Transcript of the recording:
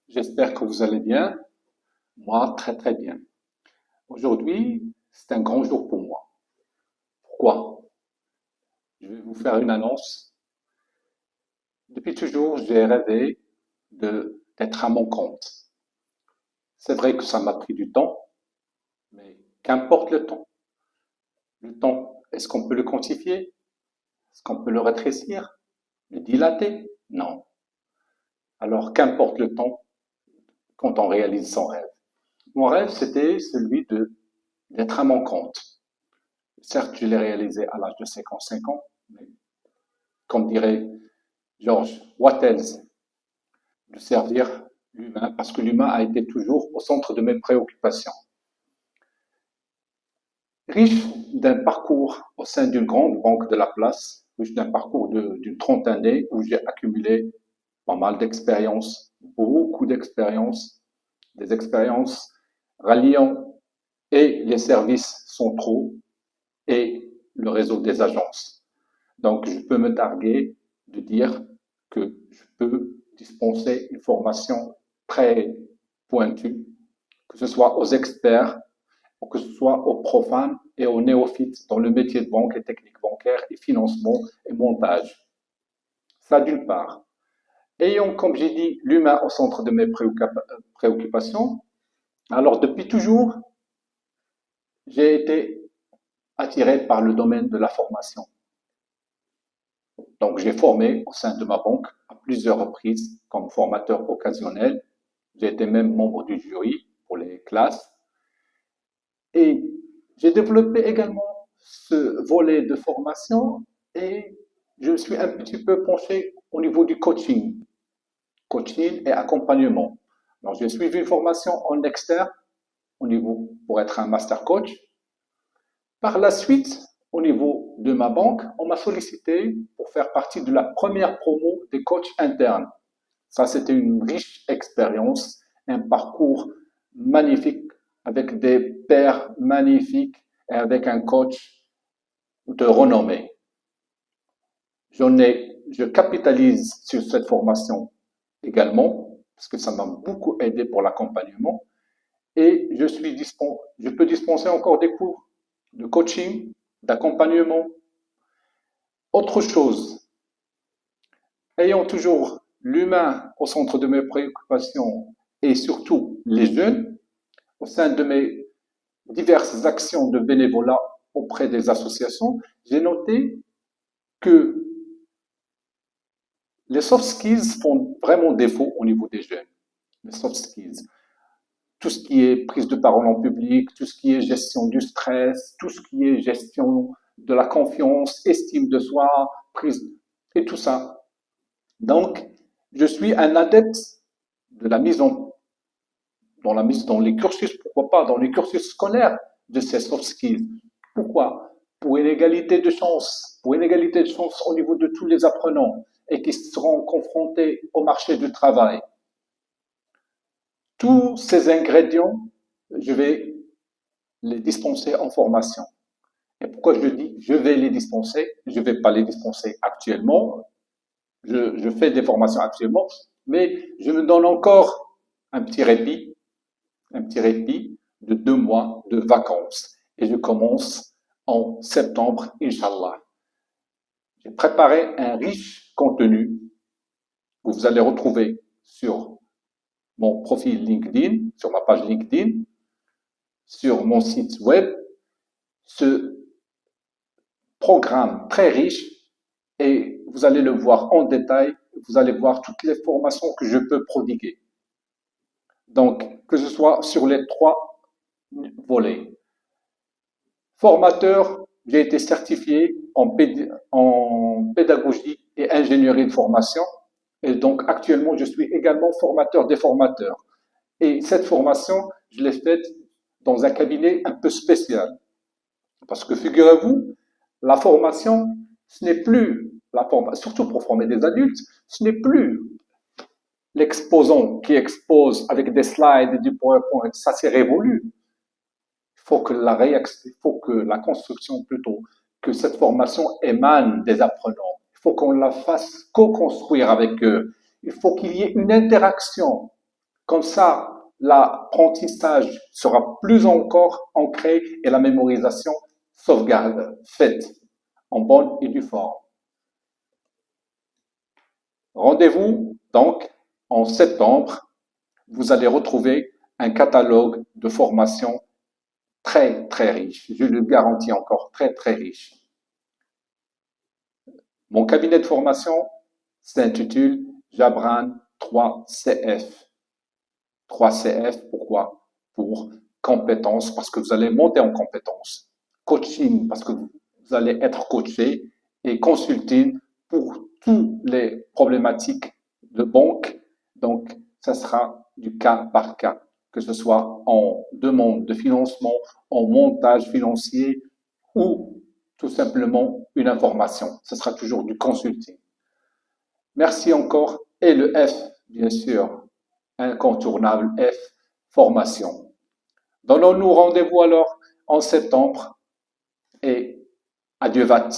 J'espère que vous allez bien. Moi, très très bien. Aujourd'hui, c'est un grand jour pour moi. Pourquoi? Je vais vous faire une annonce. Depuis toujours, j'ai rêvé d'être à mon compte. C'est vrai que ça m'a pris du temps, mais qu'importe le temps. Le temps, est-ce qu'on peut le quantifier? Est-ce qu'on peut le rétrécir? Le dilater? Non. Alors, qu'importe le temps quand on réalise son rêve. Mon rêve, c'était celui d'être à mon compte. Certes, je l'ai réalisé à l'âge de 55 ans, mais comme dirait George, what else? De servir l'humain, parce que l'humain a été toujours au centre de mes préoccupations. Riche d'un parcours au sein d'une grande banque de la place, riche d'un parcours d'une trentaine d'années où j'ai accumulé pas mal d'expériences, beaucoup d'expériences, des expériences ralliant et les services centraux et le réseau des agences. Donc, je peux me targuer de dire que je peux dispenser une formation très pointue, que ce soit aux experts, ou que ce soit aux profanes et aux néophytes dans le métier de banque et technique bancaire et financement et montage. Ça, d'une part. Ayant, comme j'ai dit, l'humain au centre de mes préoccupations, alors depuis toujours, j'ai été attiré par le domaine de la formation. Donc, j'ai formé au sein de ma banque à plusieurs reprises comme formateur occasionnel. J'ai été même membre du jury pour les classes. Et j'ai développé également ce volet de formation et je me suis un petit peu penché au niveau du coaching, coaching et accompagnement. Donc, j'ai suivi une formation en externe au niveau pour être un master coach. Par la suite, au niveau de ma banque, on m'a sollicité pour faire partie de la première promo des coachs internes. Ça, c'était une riche expérience, un parcours magnifique avec des pairs magnifiques et avec un coach de renommée. Je capitalise sur cette formation également parce que ça m'a beaucoup aidé pour l'accompagnement et je peux dispenser encore des cours de coaching, d'accompagnement. Autre chose, ayant toujours l'humain au centre de mes préoccupations et surtout les jeunes, au sein de mes diverses actions de bénévolat auprès des associations, j'ai noté que les soft skills font vraiment défaut au niveau des jeunes. Les soft skills. Tout ce qui est prise de parole en public, tout ce qui est gestion du stress, tout ce qui est gestion de la confiance, estime de soi, prise et tout ça. Donc, je suis un adepte de la mise dans les cursus, pourquoi pas, dans les cursus scolaires de ces soft skills. Pourquoi? Pour une égalité de chance, au niveau de tous les apprenants et qui seront confrontés au marché du travail. Tous ces ingrédients, je vais les dispenser en formation. Et pourquoi je dis je vais les dispenser? Je ne vais pas les dispenser actuellement. Je fais des formations actuellement, mais je me donne encore un petit répit de 2 mois de vacances. Et je commence en septembre, Inch'Allah. J'ai préparé un riche contenu que vous allez retrouver sur mon profil LinkedIn, sur ma page LinkedIn, sur mon site web, ce programme très riche et vous allez le voir en détail, vous allez voir toutes les formations que je peux prodiguer. Donc, que ce soit sur les 3 volets. Formateur, j'ai été certifié en pédagogie et ingénierie de formation. Et donc, actuellement, je suis également formateur des formateurs. Et cette formation, je l'ai faite dans un cabinet un peu spécial. Parce que figurez-vous, la formation, ce n'est plus la formation, surtout pour former des adultes, ce n'est plus l'exposant qui expose avec des slides et du PowerPoint. Ça, c'est révolu. Il faut que la construction plutôt, que cette formation émane des apprenants. Il faut qu'on la fasse co-construire avec eux. Il faut qu'il y ait une interaction. Comme ça, l'apprentissage sera plus encore ancré et la mémorisation sauvegarde faite en bonne et due forme. Rendez-vous donc en septembre. Vous allez retrouver un catalogue de formation très très riche. Je le garantis encore, très très riche. Mon cabinet de formation s'intitule Jabran 3CF. 3CF, pourquoi? Pour compétences, parce que vous allez monter en compétences. Coaching, parce que vous allez être coaché. Et consulting pour toutes les problématiques de banque. Donc, ça sera du cas par cas, que ce soit en demande de financement, en montage financier ou tout simplement une information. Ce sera toujours du consulting. Merci encore. Et le F, bien sûr, incontournable F, formation. Donnons-nous rendez-vous alors en septembre et adieu Vat.